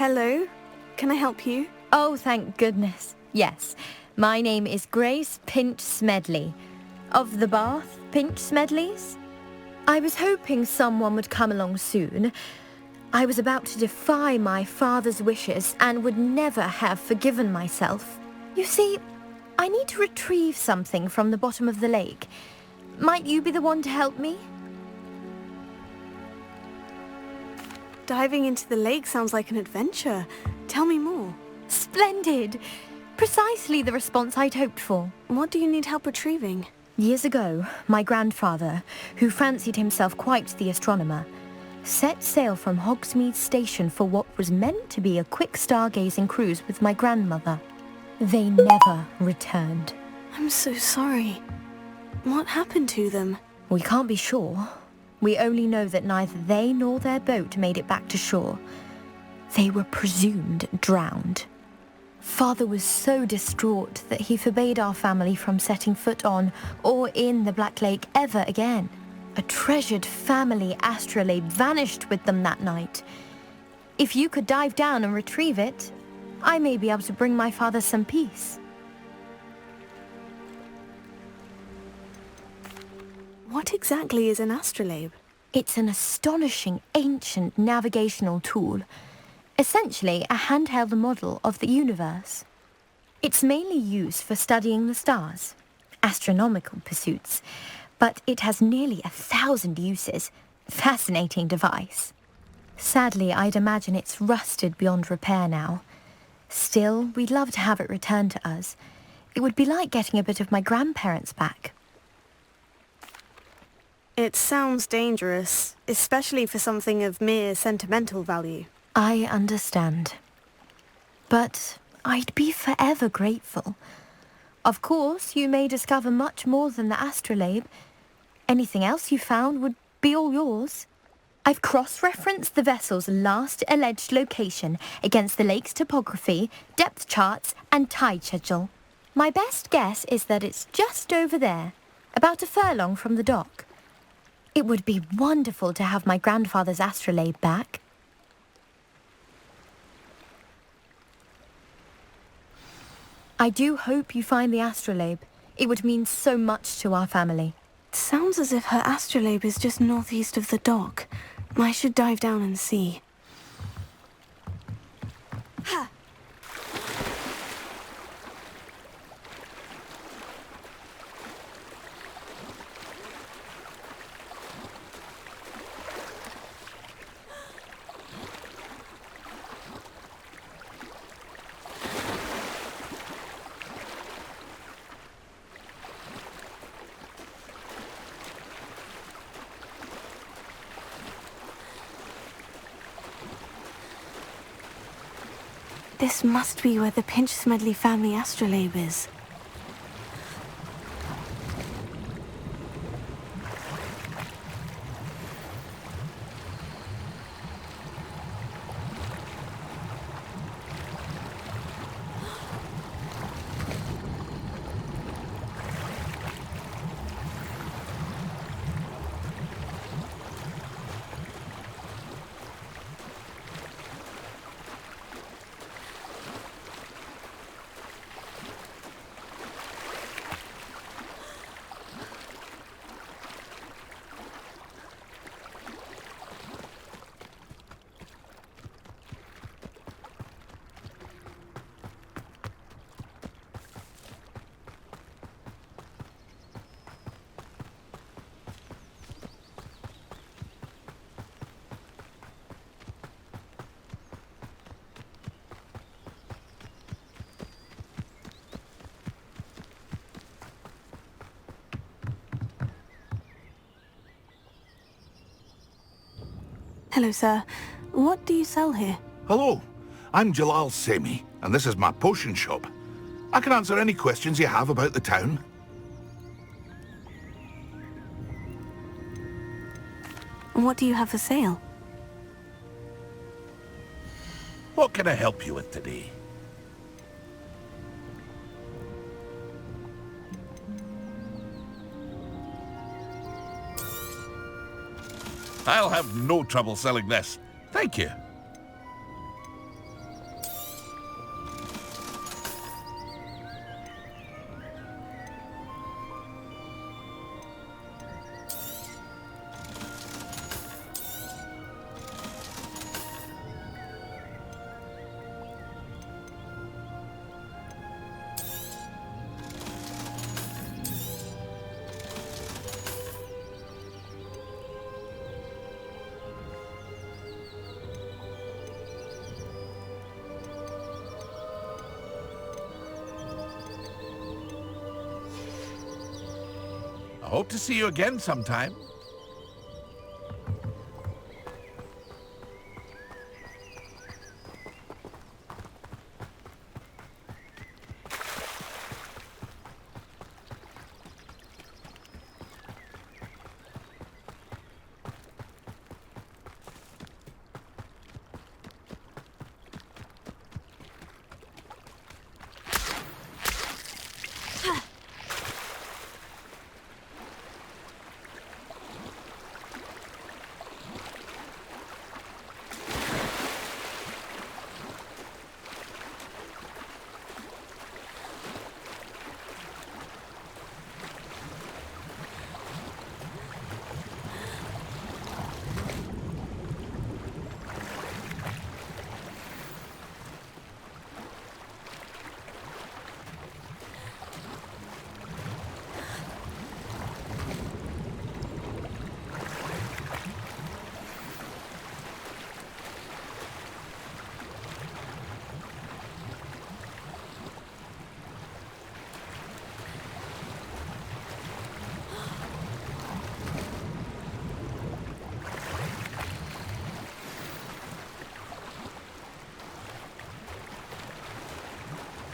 Hello, can I help you? Oh, thank goodness. Yes, my name is Grace Pinch Smedley, of the Bath Pinch Smedleys. I was hoping someone would come along soon. I was about to defy my father's wishes and would never have forgiven myself. You see, I need to retrieve something from the bottom of the lake. Might you be the one to help me? Diving into the lake sounds like an adventure. Tell me more. Splendid! Precisely the response I'd hoped for. What do you need help retrieving? Years ago, my grandfather, who fancied himself quite the astronomer, set sail from Hogsmeade Station for what was meant to be a quick stargazing cruise with my grandmother. They never returned. I'm so sorry. What happened to them? We can't be sure. We only know that neither they nor their boat made it back to shore. They were presumed drowned. Father was so distraught that he forbade our family from setting foot on or in the Black Lake ever again. A treasured family astrolabe vanished with them that night. If you could dive down and retrieve it, I may be able to bring my father some peace. What exactly is an astrolabe? It's an astonishing ancient navigational tool, essentially a handheld model of the universe. It's mainly used for studying the stars, astronomical pursuits, but it has nearly 1,000 uses. Fascinating device. Sadly, I'd imagine it's rusted beyond repair now. Still, we'd love to have it returned to us. It would be like getting a bit of my grandparents back. It sounds dangerous, especially for something of mere sentimental value. I understand. But I'd be forever grateful. Of course, you may discover much more than the astrolabe. Anything else you found would be all yours. I've cross-referenced the vessel's last alleged location against the lake's topography, depth charts, and tide schedule. My best guess is that it's just over there, about a furlong from the dock. It would be wonderful to have my grandfather's astrolabe back. I do hope you find the astrolabe. It would mean so much to our family. It sounds as if her astrolabe is just northeast of the dock. I should dive down and see. Ha! This must be where the Pinch Smedley family astrolabe is. Hello, sir. What do you sell here? Hello, I'm Jalal Semi, and this is my potion shop. I can answer any questions you have about the town. What do you have for sale? What can I help you with today? I'll have no trouble selling this. Thank you. Hope to see you again sometime.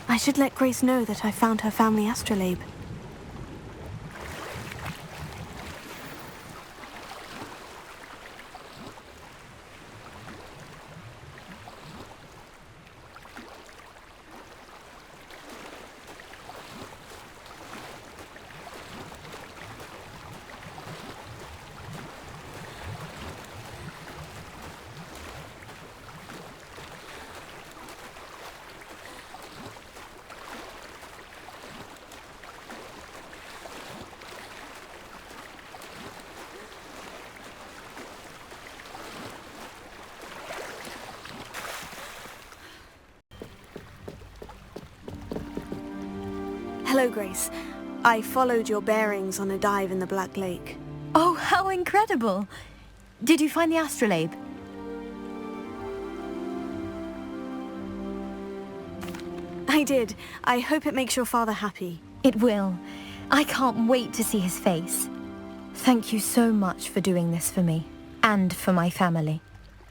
I should let Grace know that I found her family astrolabe. Hello, Grace. I followed your bearings on a dive in the Black Lake. Oh, how incredible! Did you find the astrolabe? I did. I hope it makes your father happy. It will. I can't wait to see his face. Thank you so much for doing this for me, and for my family.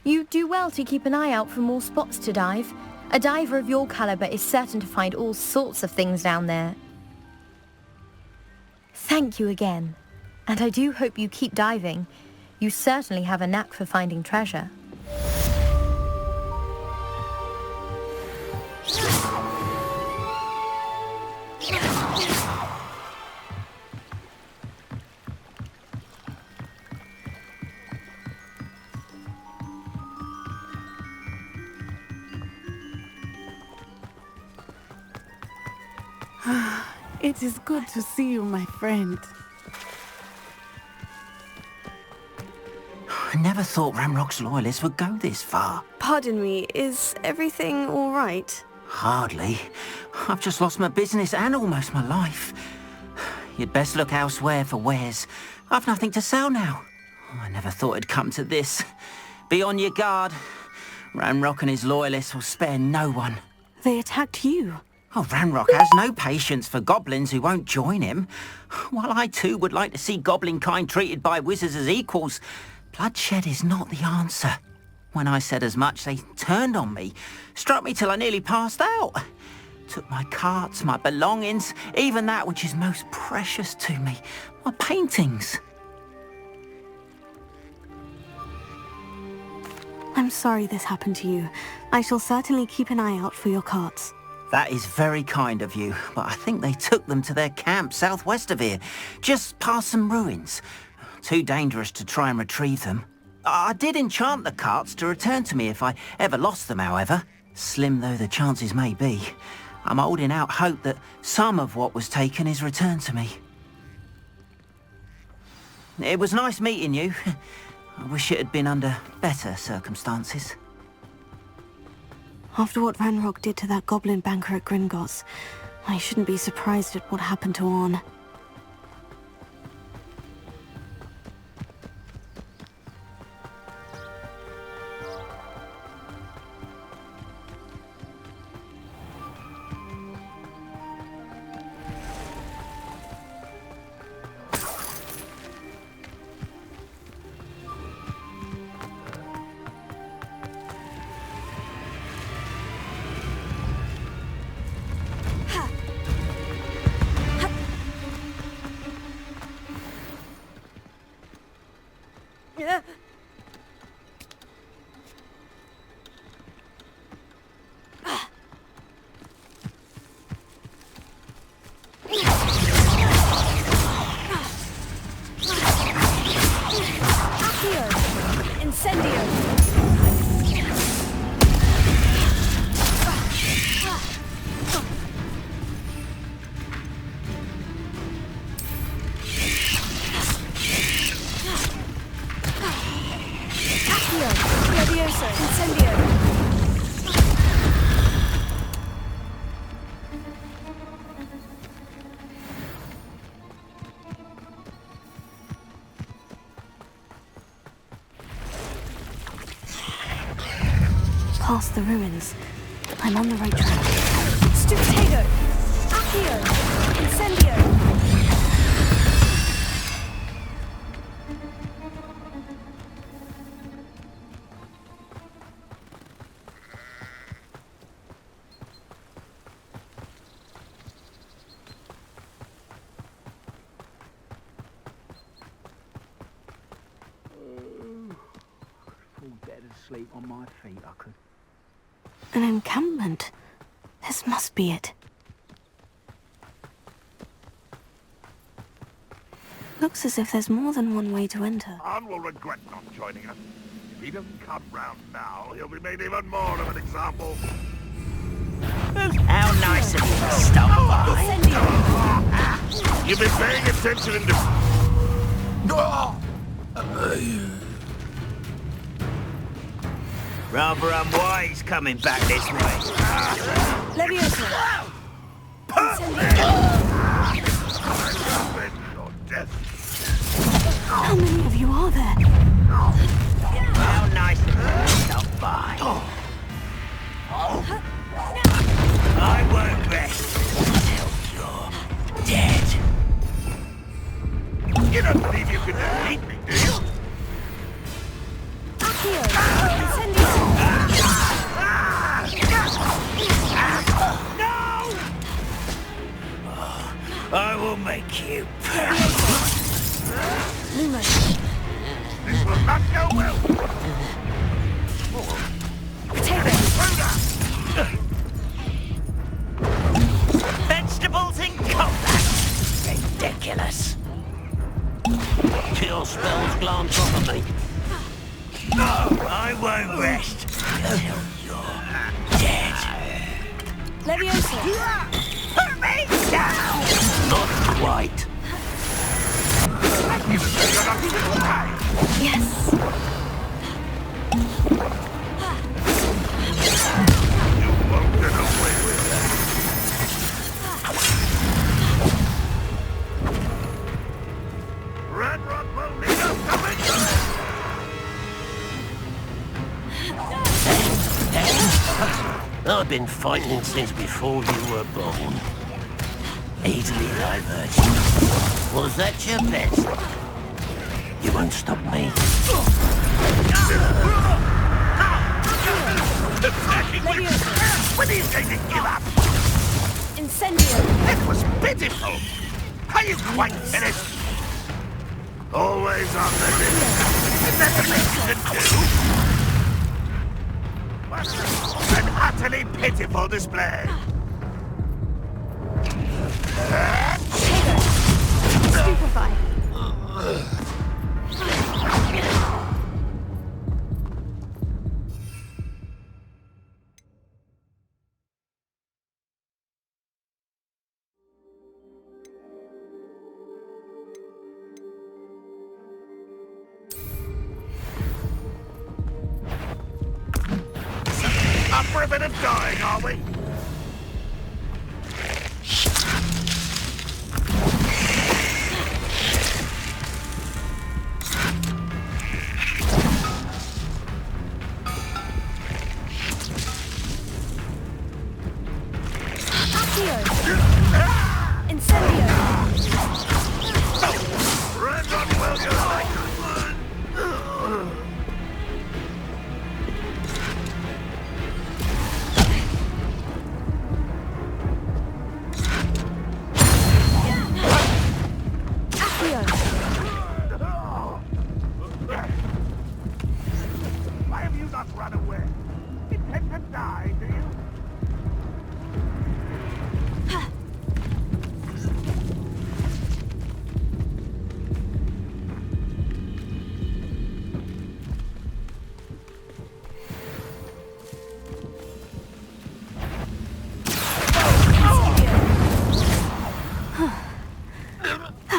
You do well to keep an eye out for more spots to dive. A diver of your caliber is certain to find all sorts of things down there. Thank you again, and I do hope you keep diving. You certainly have a knack for finding treasure. It is good to see you, my friend. I never thought Ramrock's loyalists would go this far. Pardon me, is everything all right? Hardly. I've just lost my business and almost my life. You'd best look elsewhere for wares. I've nothing to sell now. I never thought it'd come to this. Be on your guard. Ramrock and his loyalists will spare no one. They attacked you. Oh, Ramrock has no patience for goblins who won't join him. While I too would like to see goblin kind treated by wizards as equals, bloodshed is not the answer. When I said as much, they turned on me, struck me till I nearly passed out. Took my carts, my belongings, even that which is most precious to me, my paintings. I'm sorry this happened to you. I shall certainly keep an eye out for your carts. That is very kind of you, but I think they took them to their camp southwest of here, just past some ruins. Too dangerous to try and retrieve them. I did enchant the carts to return to me if I ever lost them, however. Slim though the chances may be, I'm holding out hope that some of what was taken is returned to me. It was nice meeting you. I wish it had been under better circumstances. After what Ranrock did to that goblin banker at Gringotts, I shouldn't be surprised at what happened to Orn. Past the ruins. I'm on the right track. Stupego! Accio! Incendio! Fall dead asleep on my feet, I could. An encampment. This must be it. Looks as if there's more than one way to enter. Anne will regret not joining us. If he doesn't come round now, he'll be made even more of an example. How nice of you to stop by. You've been paying attention in Rather unwise coming back this way. Leviosa! your death. How many of you are there? How nice of you to stop by. I won't rest until you're dead. You don't believe you can defeat me, do you? Accio! Incendio! I will make you pay. This will not go well. Vegetables in combat. Ridiculous. Kill spells glance off of me. No, I won't rest until you're dead. Leviosa! Put me down! Not quite. Yes. You won't get away with that. Red Rock will need us to victory! I've been fighting since before you were born. Easily diverted. Was that your best? You won't stop me. Attacking me! When are you going to give up? Incendio! It was pitiful! Are you quite finished? Always on the move. Is that the least you can do? What an utterly pitiful display! Stupefy! Up for a bit of dying, are we? Incendio! Red Rock will go like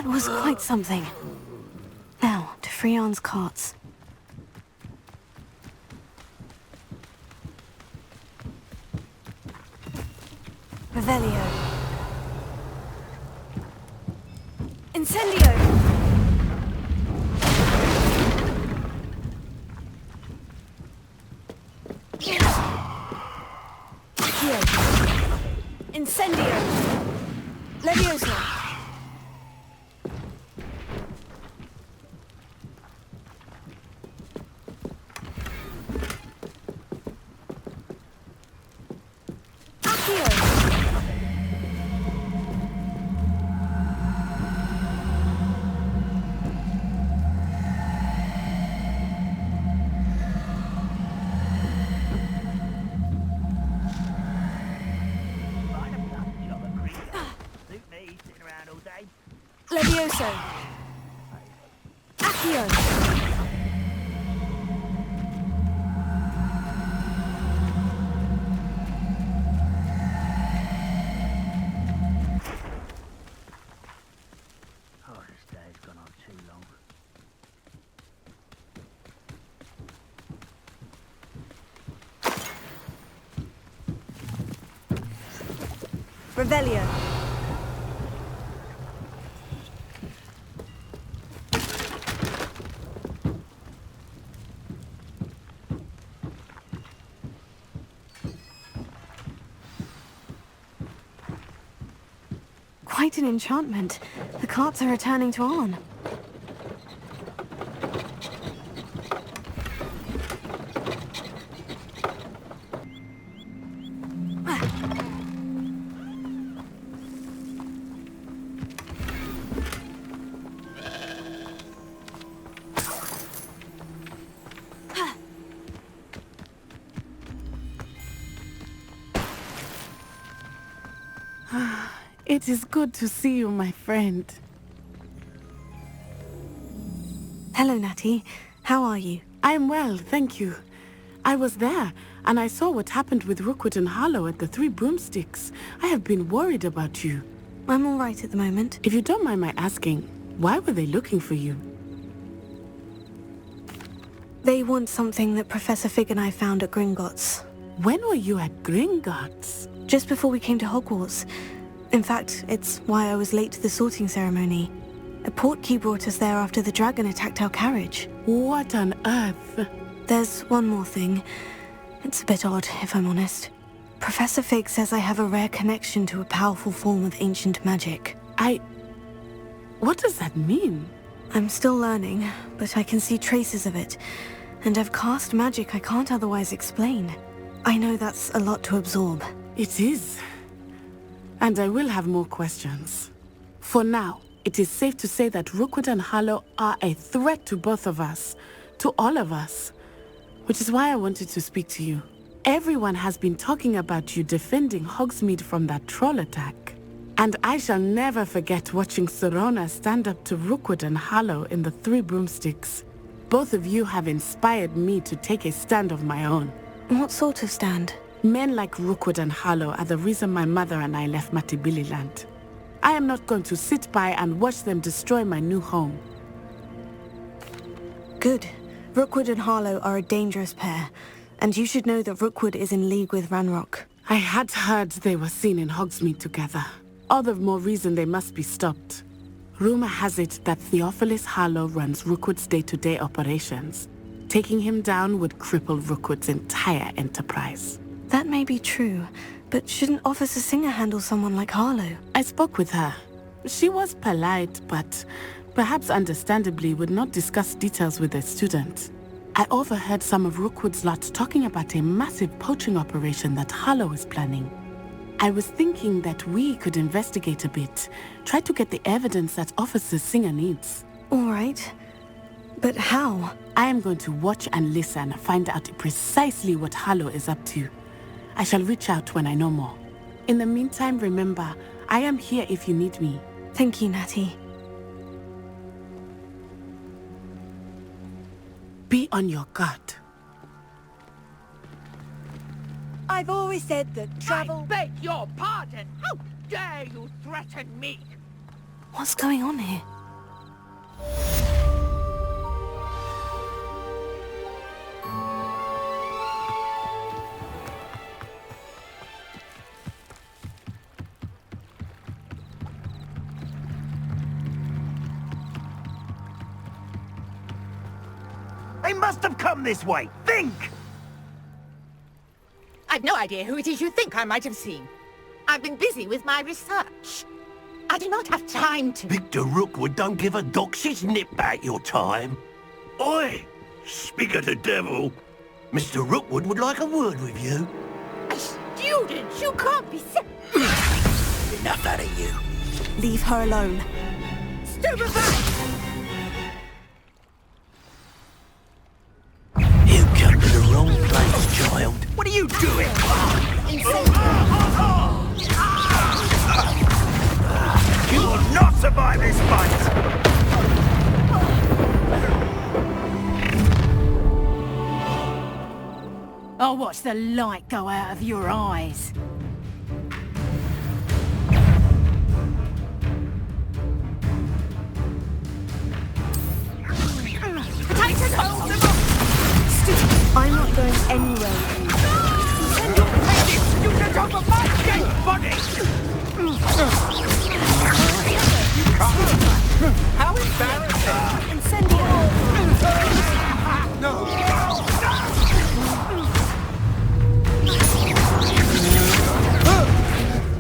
was quite something. Now, to Freon's carts. Revelio. Incendio! Accio. Incendio! Levioso! Levioso! Accio! Oh, this day's gone on too long. Revelio. Quite an enchantment. The carts are returning to Arn. It is good to see you, my friend. Hello, Natty. How are you? I'm well, thank you. I was there, and I saw what happened with Rookwood and Harlow at the Three Broomsticks. I have been worried about you. I'm all right at the moment. If you don't mind my asking, why were they looking for you? They want something that Professor Fig and I found at Gringotts. When were you at Gringotts? Just before we came to Hogwarts. In fact, it's why I was late to the sorting ceremony. A portkey brought us there after the dragon attacked our carriage. What on earth? There's one more thing. It's a bit odd, if I'm honest. Professor Fig says I have a rare connection to a powerful form of ancient magic. What does that mean? I'm still learning, but I can see traces of it. And I've cast magic I can't otherwise explain. I know that's a lot to absorb. It is. And I will have more questions. For now, it is safe to say that Rookwood and Harlow are a threat to both of us. To all of us. Which is why I wanted to speak to you. Everyone has been talking about you defending Hogsmeade from that troll attack. And I shall never forget watching Serona stand up to Rookwood and Harlow in the Three Broomsticks. Both of you have inspired me to take a stand of my own. What sort of stand? Men like Rookwood and Harlow are the reason my mother and I left Matabeleland. I am not going to sit by and watch them destroy my new home. Good. Rookwood and Harlow are a dangerous pair, and you should know that Rookwood is in league with Ranrock. I had heard they were seen in Hogsmeade together. All the more reason they must be stopped. Rumor has it that Theophilus Harlow runs Rookwood's day-to-day operations. Taking him down would cripple Rookwood's entire enterprise. That may be true, but shouldn't Officer Singer handle someone like Harlow? I spoke with her. She was polite, but perhaps understandably would not discuss details with a student. I overheard some of Rookwood's lot talking about a massive poaching operation that Harlow is planning. I was thinking that we could investigate a bit, try to get the evidence that Officer Singer needs. All right. But how? I am going to watch and listen, find out precisely what Harlow is up to. I shall reach out when I know more. In the meantime, remember, I am here if you need me. Thank you, Natty. Be on your guard. I've always said that travel... I beg your pardon! How dare you threaten me? What's going on here? They must have come this way. Think! I've no idea who it is you think I might have seen. I've been busy with my research. I do not have time to... Victor Rookwood don't give a doxy's nip back your time. Oi! Speak of the devil. Mr. Rookwood would like a word with you. A student? You can't be... Enough out of you. Leave her alone. Stupefy! You come to the wrong place, child. What are you doing? You will not survive this fight! I'll watch the light go out of your eyes. I'm not going anywhere. You can talk about my dead body! How embarrassing! Incendio! No!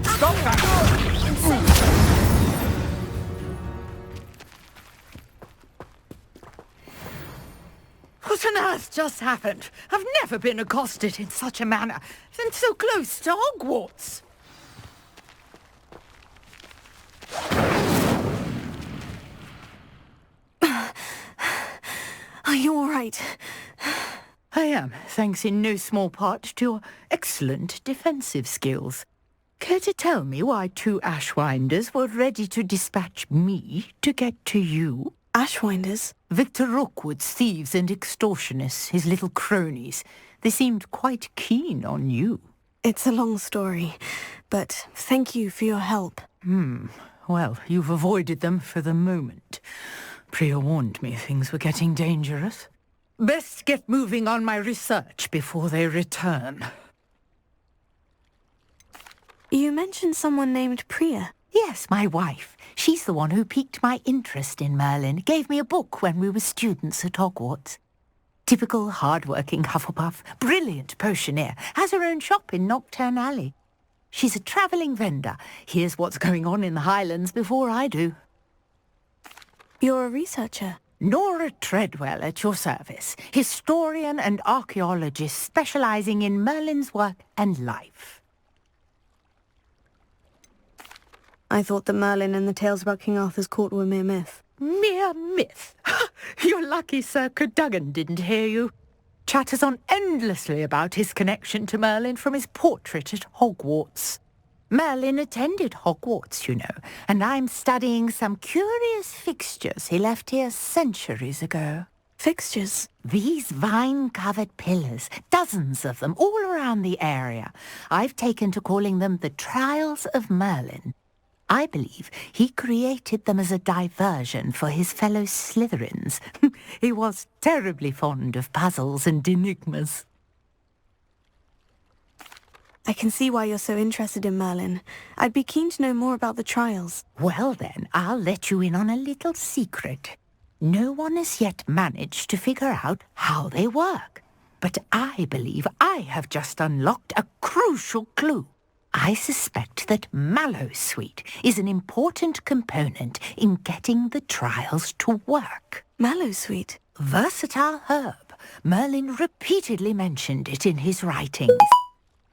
Stop that! What on earth just happened? I've never been accosted in such a manner, and so close to Hogwarts. Are you all right? I am, thanks in no small part to your excellent defensive skills. Care to tell me why 2 Ashwinders were ready to dispatch me to get to you? Ashwinders? Victor Rookwood's thieves and extortionists, his little cronies. They seemed quite keen on you. It's a long story, but thank you for your help. Well, you've avoided them for the moment. Priya warned me things were getting dangerous. Best get moving on my research before they return. You mentioned someone named Priya. Yes, my wife. She's the one who piqued my interest in Merlin, gave me a book when we were students at Hogwarts. Typical hard-working Hufflepuff, brilliant potioneer, has her own shop in Nocturne Alley. She's a travelling vendor, hears what's going on in the Highlands before I do. You're a researcher. Nora Treadwell at your service, historian and archaeologist specialising in Merlin's work and life. I thought that Merlin and the tales about King Arthur's court were mere myth. Mere myth? You're lucky Sir Cadogan didn't hear you. Chatters on endlessly about his connection to Merlin from his portrait at Hogwarts. Merlin attended Hogwarts, you know, and I'm studying some curious fixtures he left here centuries ago. Fixtures? These vine-covered pillars, dozens of them, all around the area. I've taken to calling them the Trials of Merlin. I believe he created them as a diversion for his fellow Slytherins. He was terribly fond of puzzles and enigmas. I can see why you're so interested in Merlin. I'd be keen to know more about the trials. Well then, I'll let you in on a little secret. No one has yet managed to figure out how they work. But I believe I have just unlocked a crucial clue. I suspect that Mallowsweet is an important component in getting the trials to work. Mallowsweet? Versatile herb. Merlin repeatedly mentioned it in his writings.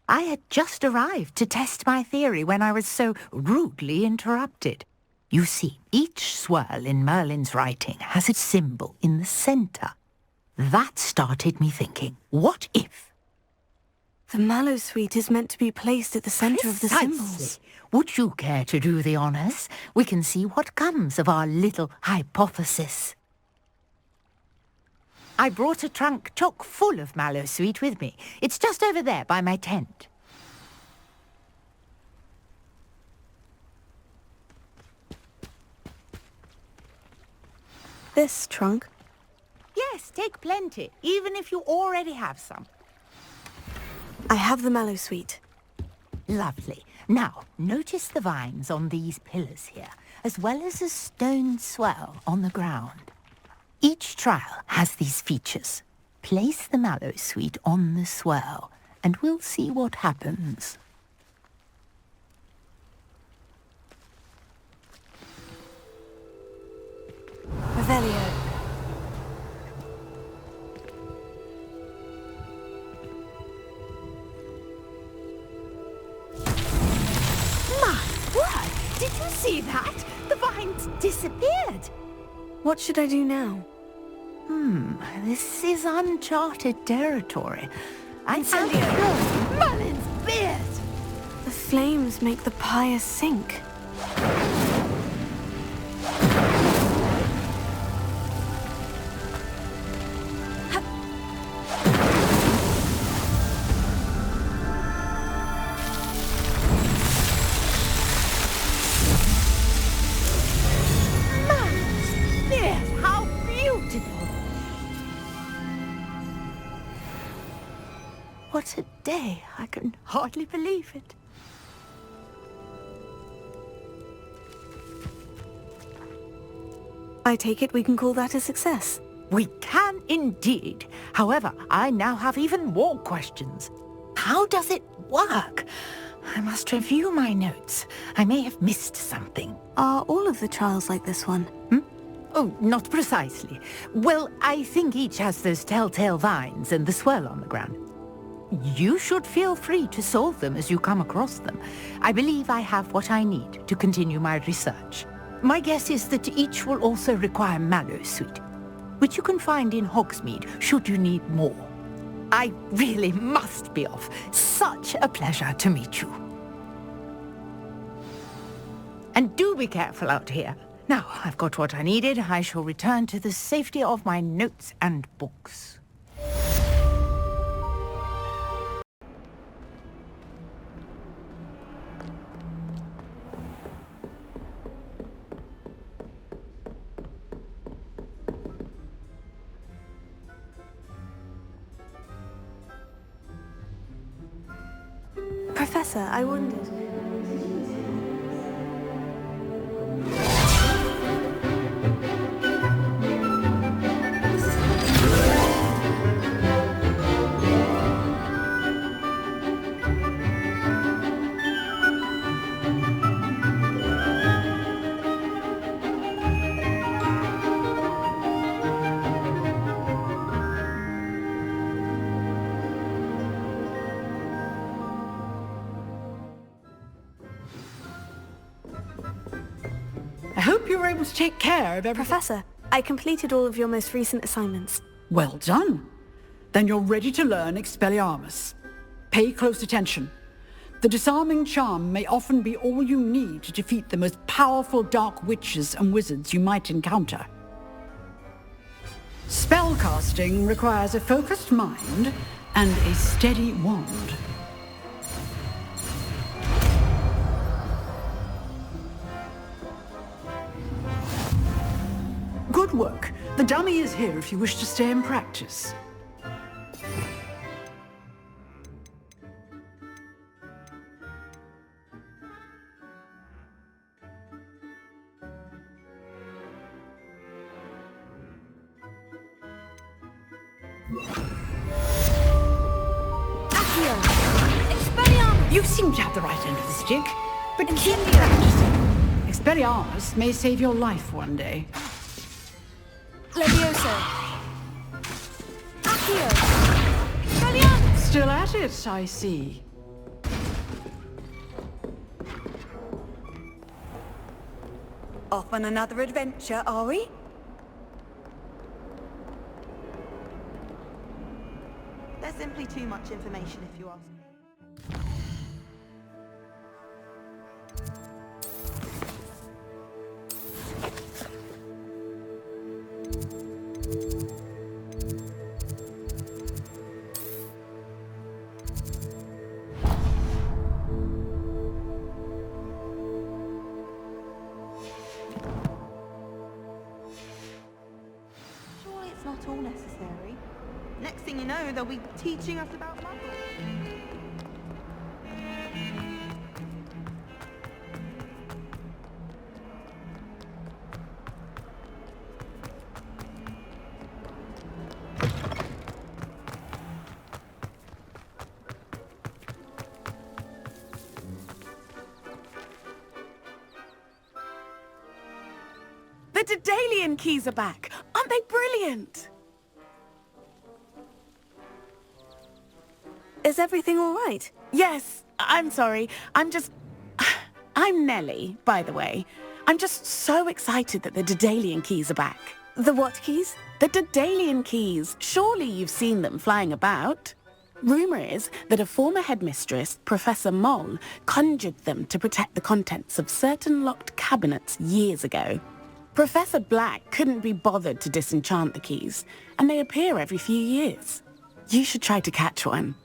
I had just arrived to test my theory when I was so rudely interrupted. You see, each swirl in Merlin's writing has a symbol in the centre. That started me thinking, what if? The Mallowsweet is meant to be placed at the centre of the symbols. Would you care to do the honours? We can see what comes of our little hypothesis. I brought a trunk chock full of Mallowsweet with me. It's just over there by my tent. This trunk? Yes, take plenty, even if you already have some. I have the Mallowsweet. Lovely. Now, notice the vines on these pillars here, as well as a stone swell on the ground. Each trial has these features. Place the mallow sweet on the swirl, and we'll see what happens. Revelio. My word! Did you see that? The vines disappeared. What should I do now? This is uncharted territory. Incendio! Merlin's beard! The flames make the pyre sink. Merlin's beard! How beautiful! What a day. I can hardly believe it. I take it we can call that a success. We can indeed. However, I now have even more questions. How does it work? I must review my notes. I may have missed something. Are all of the trials like this one? Oh, not precisely. Well, I think each has those telltale vines and the swirl on the ground. You should feel free to solve them as you come across them. I believe I have what I need to continue my research. My guess is that each will also require mallow sweet, which you can find in Hogsmeade should you need more. I really must be off. Such a pleasure to meet you. And do be careful out here. Now, I've got what I needed. I shall return to the safety of my notes and books. Professor, I wondered. I hope you were able to take care of everything. Professor, I completed all of your most recent assignments. Well done. Then you're ready to learn Expelliarmus. Pay close attention. The disarming charm may often be all you need to defeat the most powerful dark witches and wizards you might encounter. Spellcasting requires a focused mind and a steady wand. Good work. The dummy is here if you wish to stay and practice. You seem to have the right end of the stick, but keep practicing. Expelliarmus may save your life one day. Levioso. Accio. Expelliarmus. Still at it, I see. Off on another adventure, are we? There's simply too much information if you ask me. Surely it's not all necessary. Next thing you know, they'll be teaching us about muggles. Daedalian keys are back! Aren't they brilliant? Is everything all right? Yes, I'm sorry. I'm Nellie, by the way. I'm just so excited that the Daedalian keys are back. The what keys? The Daedalian keys. Surely you've seen them flying about. Rumour is that a former headmistress, Professor Mole, conjured them to protect the contents of certain locked cabinets years ago. Professor Black couldn't be bothered to disenchant the keys, and they appear every few years. You should try to catch one.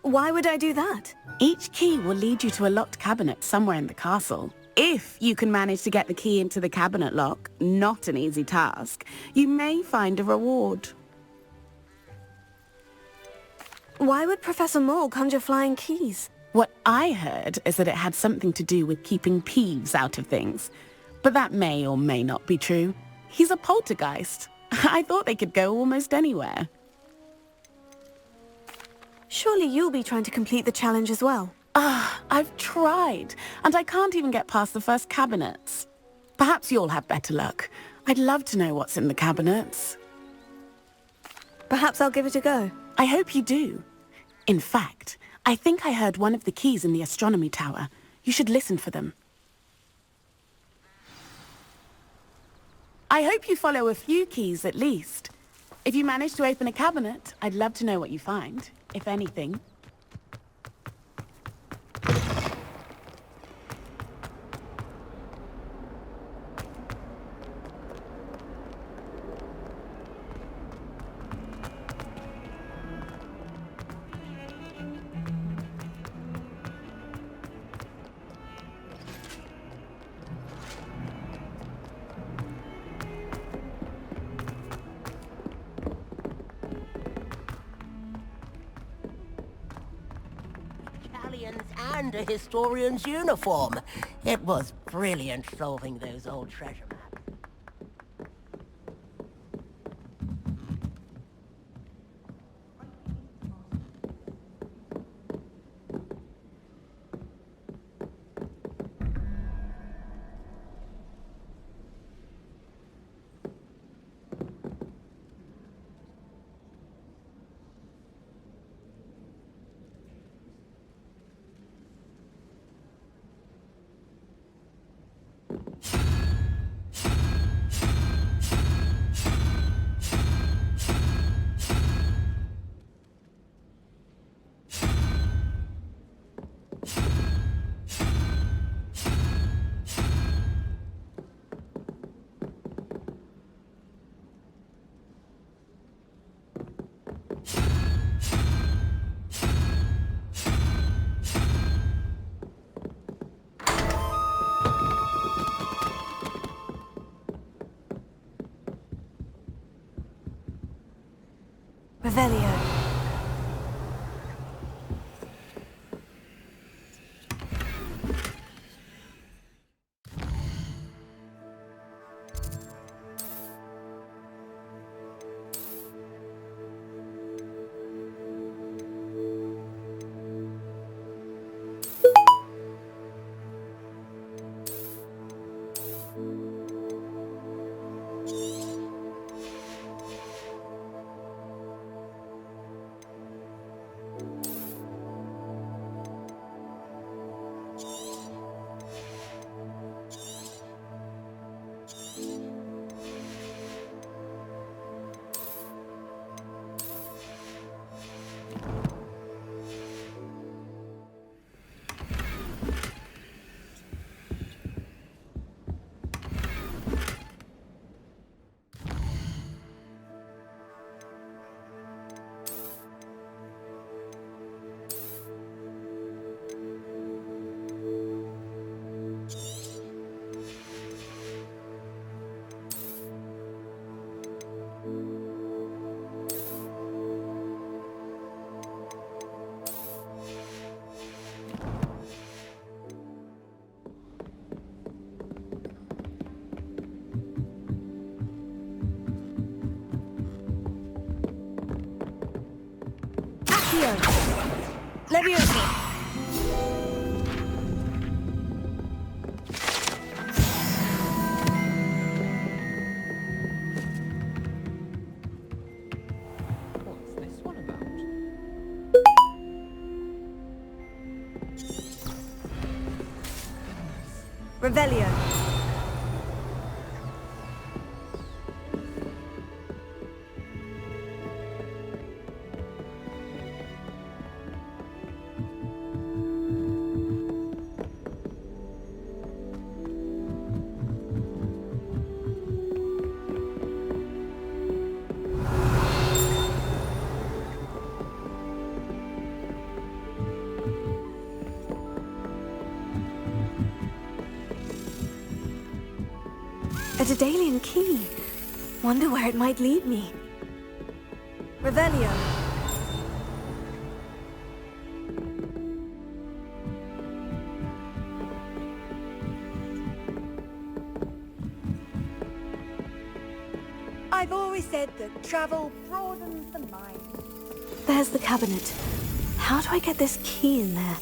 Why would I do that? Each key will lead you to a locked cabinet somewhere in the castle. If you can manage to get the key into the cabinet lock, not an easy task, you may find a reward. Why would Professor Mole conjure flying keys? What I heard is that it had something to do with keeping peeves out of things. But that may or may not be true. He's a poltergeist. I thought they could go almost anywhere. Surely you'll be trying to complete the challenge as well. I've tried, and I can't even get past the first cabinets. Perhaps you'll have better luck. I'd love to know what's in the cabinets. Perhaps I'll give it a go. I hope you do. In fact, I think I heard one of the keys in the astronomy tower. You should listen for them. I hope you follow a few keys at least. If you manage to open a cabinet, I'd love to know what you find, if anything. And a historian's uniform. It was brilliant solving those old treasure maps. Revelio. Leviosa. Revelio. A Daedalian key. Wonder where it might lead me. Revelio. I've always said that travel broadens the mind. There's the cabinet. How do I get this key in there?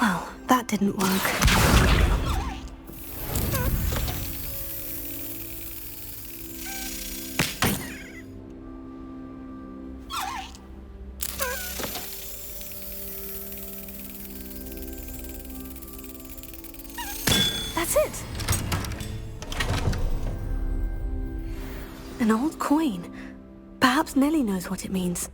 Well, that didn't work. That's it! An old coin. Perhaps Nellie knows what it means.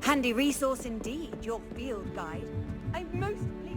Handy resource indeed, your field guide. I'm most pleased.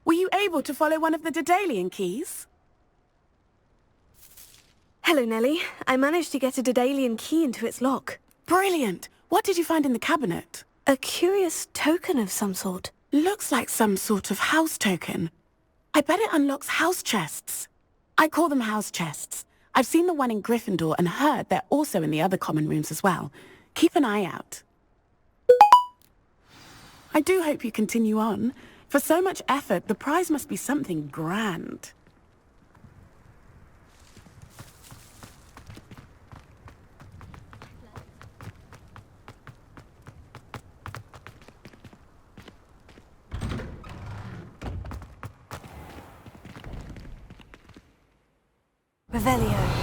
Were you able to follow one of the Daedalian keys? Hello, Nellie. I managed to get a Daedalian key into its lock. Brilliant! What did you find in the cabinet? A curious token of some sort. Looks like some sort of house token. I bet it unlocks house chests. I call them house chests. I've seen the one in Gryffindor and heard they're also in the other common rooms as well. Keep an eye out. I do hope you continue on. For so much effort, the prize must be something grand. Revelio.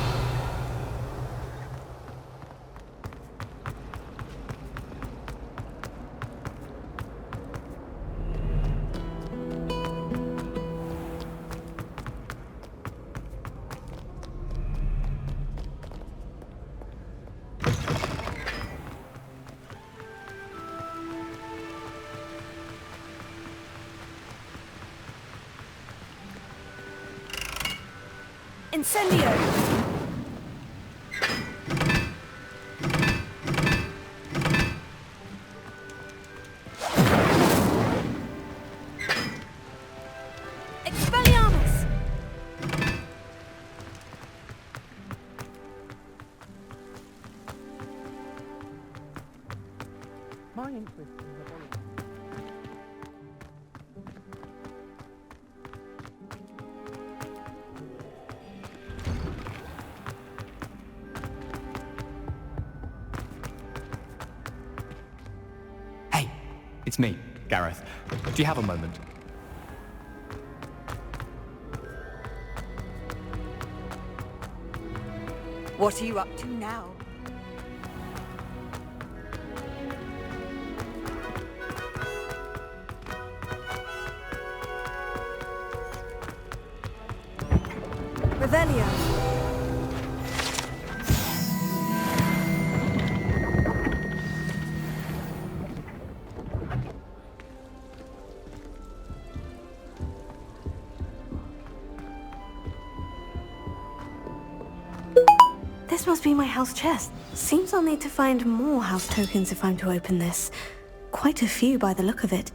Incendio! Expelliarmus! My interest in the Warlock. Hey, It's me, Gareth. Do you have a moment? What are you up to now? Revelio. This must be my house chest. Seems I'll need to find more house tokens if I'm to open this. Quite a few by the look of it.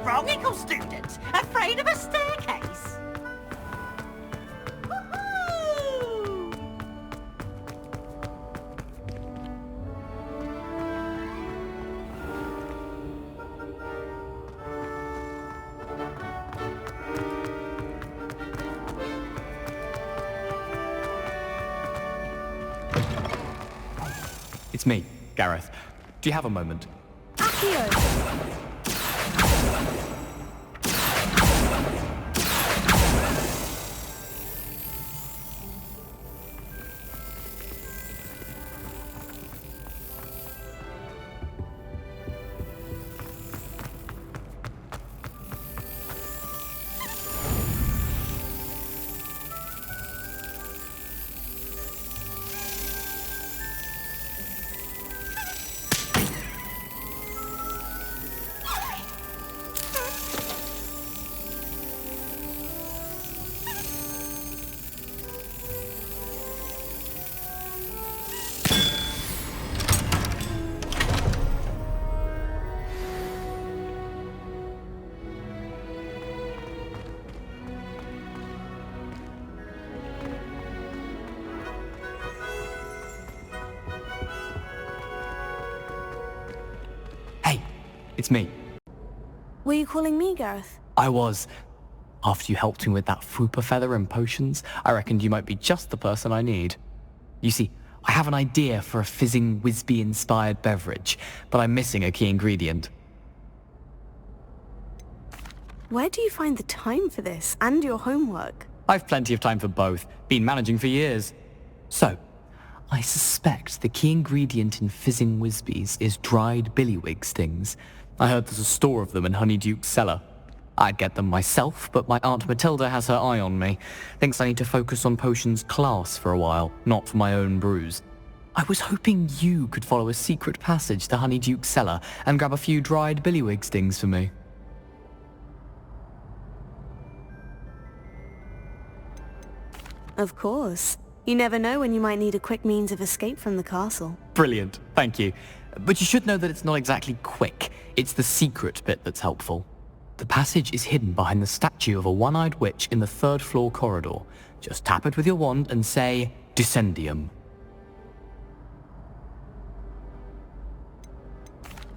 Wrong, Eagle student? Afraid of a staircase? Woohoo! It's me, Gareth. Do you have a moment? Accio! It's me. Were you calling me, Gareth? I was. After you helped me with that Fupa feather and potions, I reckoned you might be just the person I need. You see, I have an idea for a fizzing Wisby-inspired beverage, but I'm missing a key ingredient. Where do you find the time for this, and your homework? I've plenty of time for both. Been managing for years. So, I suspect the key ingredient in fizzing Wisbies is dried billywig stings. I heard there's a store of them in Honeyduke's cellar. I'd get them myself, but my Aunt Matilda has her eye on me. Thinks I need to focus on potions class for a while, not for my own brews. I was hoping you could follow a secret passage to Honeyduke's cellar and grab a few dried billywig stings for me. Of course. You never know when you might need a quick means of escape from the castle. Brilliant, thank you. But you should know that it's not exactly quick. It's the secret bit that's helpful. The passage is hidden behind the statue of a one-eyed witch in the third-floor corridor. Just tap it with your wand and say, Descendium.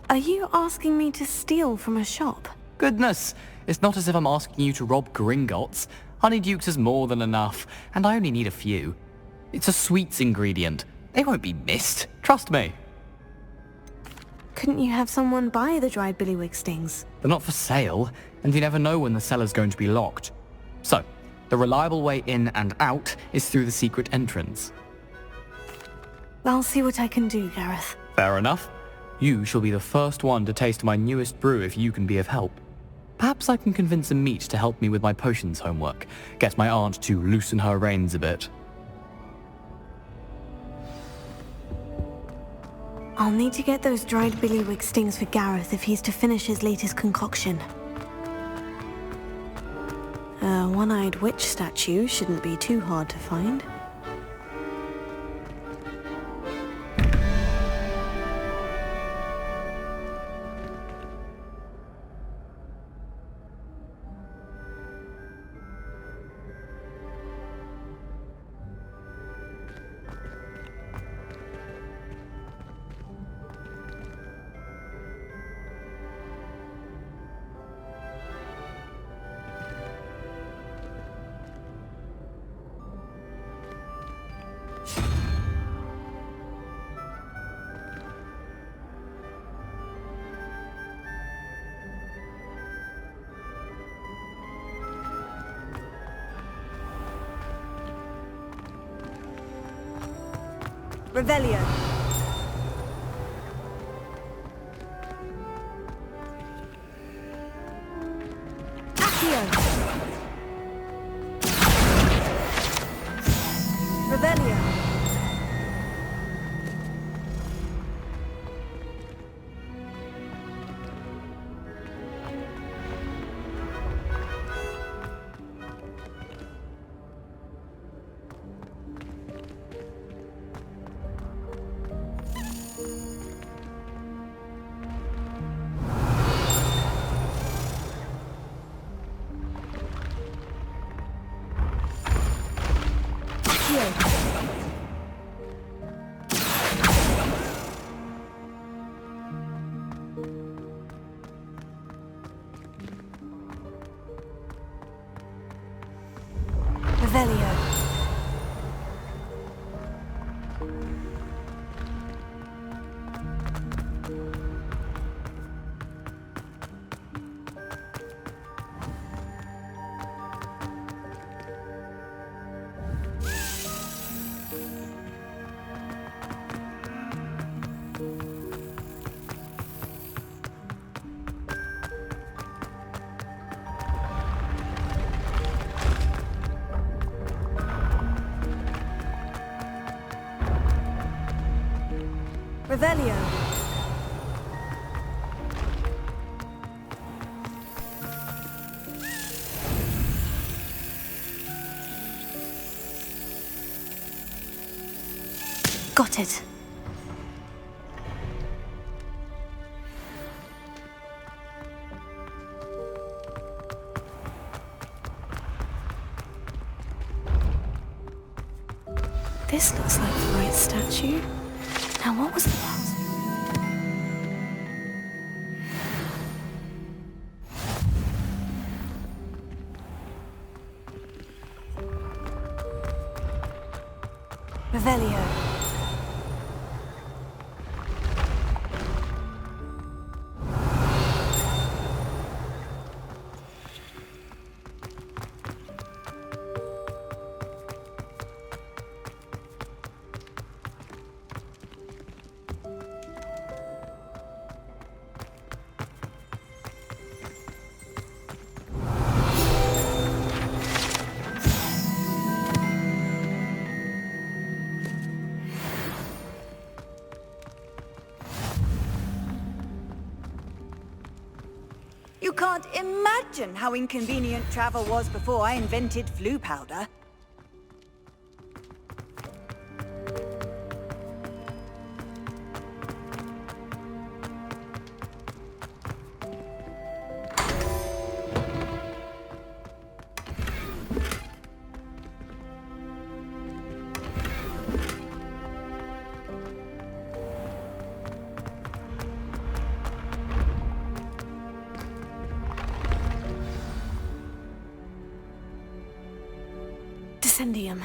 Are you asking me to steal from a shop? Goodness, it's not as if I'm asking you to rob Gringotts. Honeyduke's is more than enough, and I only need a few. It's a sweets ingredient. They won't be missed, trust me. Couldn't you have someone buy the dried billywig stings? They're not for sale, and you never know when the cellar's going to be locked. So, the reliable way in and out is through the secret entrance. I'll see what I can do, Gareth. Fair enough. You shall be the first one to taste my newest brew if you can be of help. Perhaps I can convince a meat to help me with my potions homework. Get my aunt to loosen her reins a bit. I'll need to get those dried billywig stings for Gareth if he's to finish his latest concoction. A one-eyed witch statue shouldn't be too hard to find. Revelio. Accio. Revelio. Revelio. Revelio. Got it. This looks like the right statue. Now, what was the last? Revelio. You can't imagine how inconvenient travel was before I invented flu powder. Incendium.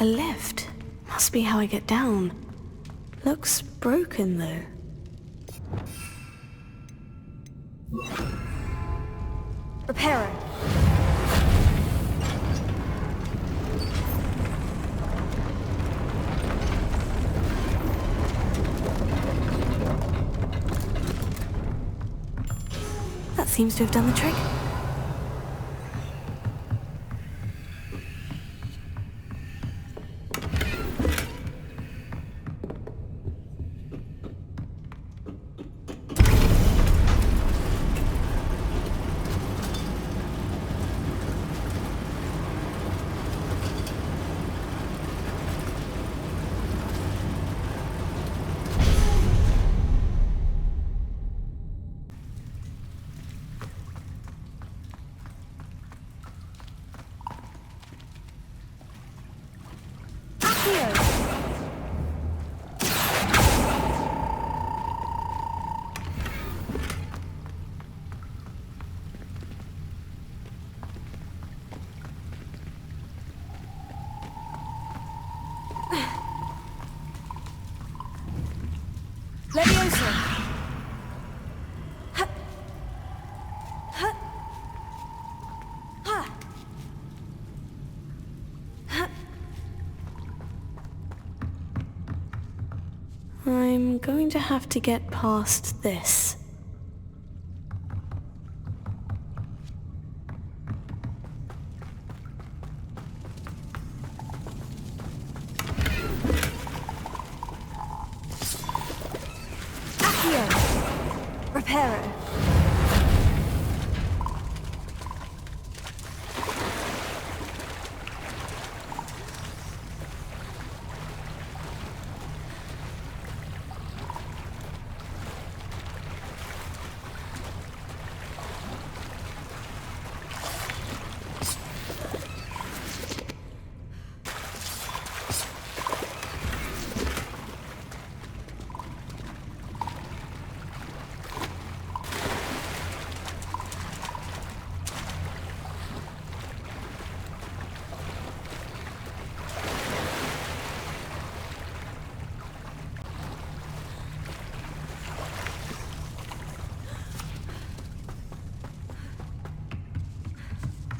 A lift. Must be how I get down. Looks broken though. Reparo. That seems to have done the trick. I'm going to have to get past this. Accio! Reparo!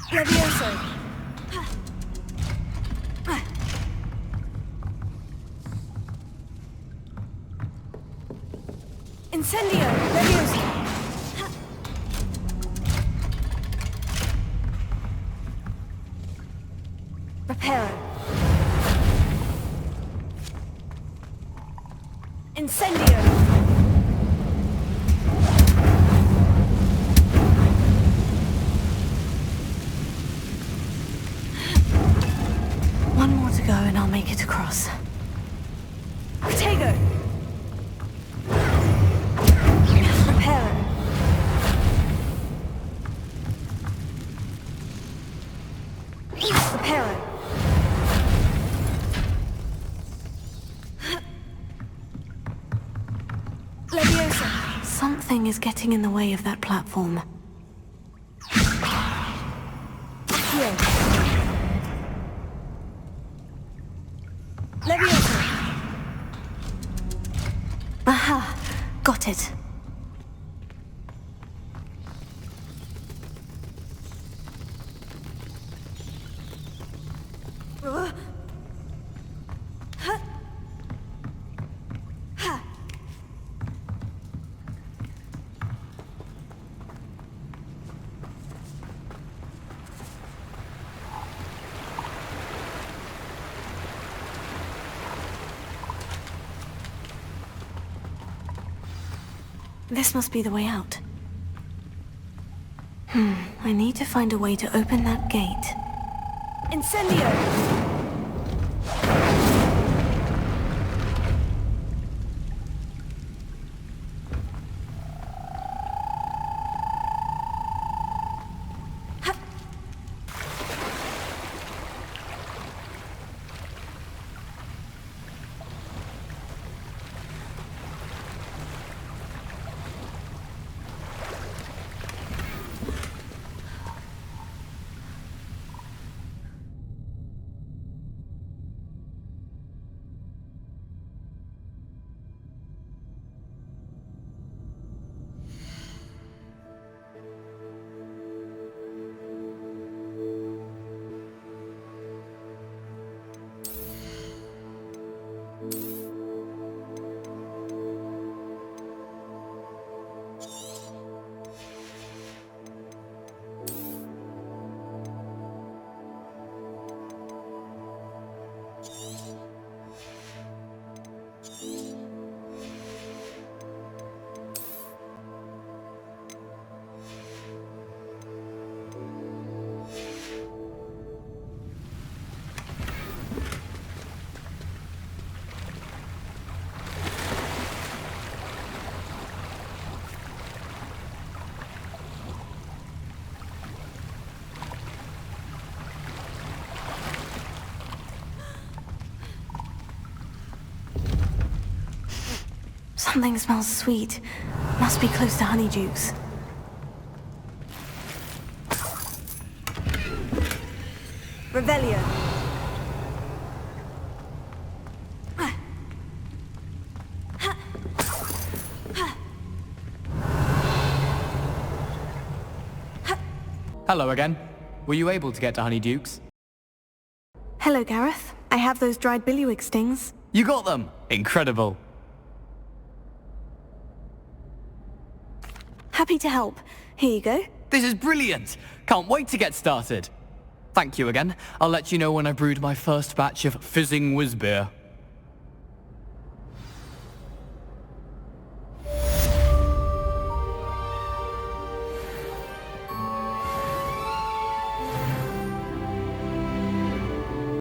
Levioso! Incendio! Levioso! Reparo! Incendio! One more to go and I'll make it across. Protego! Reparo! Reparo! Leviosa! Something is getting in the way of that platform. Accio! Leviosa! Aha! Got it. This must be the way out. I need to find a way to open that gate. Incendio! Something smells sweet. Must be close to Honeydukes. Revelio. Hello again. Were you able to get to Honeydukes? Hello, Gareth. I have those dried billywig stings. You got them! Incredible. Happy to help. Here you go. This is brilliant! Can't wait to get started. Thank you again. I'll let you know when I brewed my first batch of fizzing whiz beer.